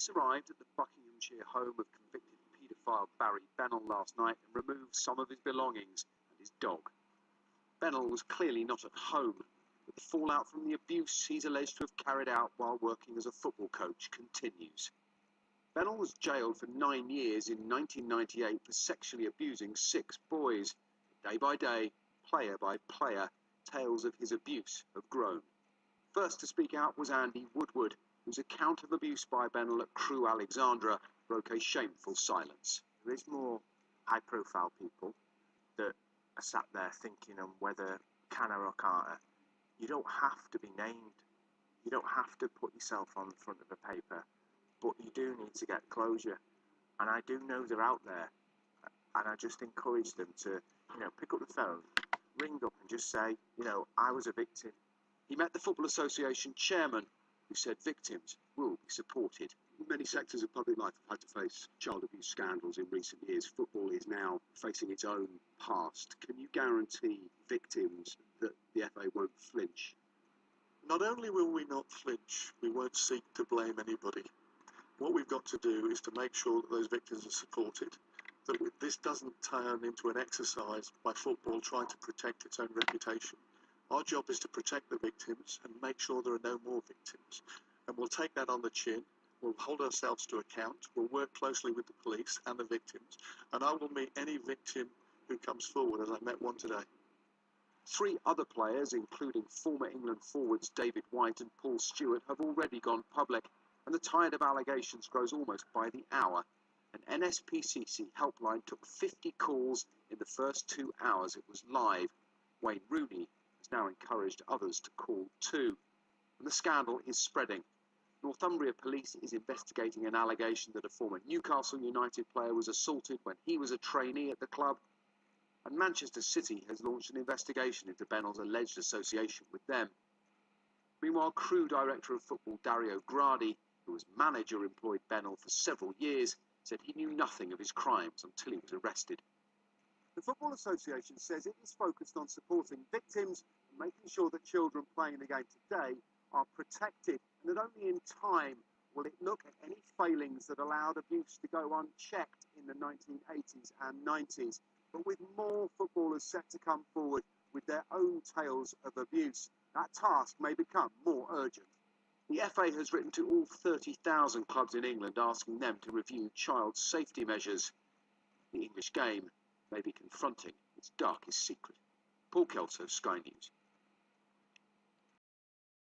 Police arrived at the Buckinghamshire home of convicted paedophile Barry Bennell last night and removed some of his belongings and his dog. Bennell was clearly not at home, but the fallout from the abuse he's alleged to have carried out while working as a football coach continues. Bennell was jailed for 9 years in 1998 for sexually abusing 6 boys. Day by day, player by player, tales of his abuse have grown. First to speak out was Andy Woodward, whose account of abuse by Bennell at Crewe Alexandra broke a shameful silence. There is more high-profile people that are sat there thinking on whether can or can't. You don't have to be named. You don't have to put yourself on the front of a paper, but you do need to get closure. And I do know they're out there, and I just encourage them to, pick up the phone, ring up and just say, I was a victim. He met the Football Association chairman, who said victims will be supported. Many sectors of public life have had to face child abuse scandals in recent years. Football is now facing its own past. Can you guarantee victims that the FA won't flinch? Not only will we not flinch, we won't seek to blame anybody. What we've got to do is to make sure that those victims are supported, that this doesn't turn into an exercise by football trying to protect its own reputation. Our job is to protect the victims and make sure there are no more victims. And we'll take that on the chin. We'll hold ourselves to account. We'll work closely with the police and the victims. And I will meet any victim who comes forward, as I met one today. 3 other players, including former England forwards David White and Paul Stewart, have already gone public, and the tide of allegations grows almost by the hour. An NSPCC helpline took 50 calls in the first 2 hours it was live. Wayne Rooney has now encouraged others to call too. And the scandal is spreading. Northumbria Police is investigating an allegation that a former Newcastle United player was assaulted when he was a trainee at the club. And Manchester City has launched an investigation into Bennell's alleged association with them. Meanwhile, Crewe director of football Dario Gradi, who as manager employed Bennell for several years, said he knew nothing of his crimes until he was arrested. The Football Association says it is focused on supporting victims and making sure that children playing the game today are protected, and that only in time will it look at any failings that allowed abuse to go unchecked in the 1980s and 90s. But with more footballers set to come forward with their own tales of abuse, that task may become more urgent. The FA has written to all 30,000 clubs in England asking them to review child safety measures. The English game may be confronting its darkest secret. Paul Kelso, Sky News.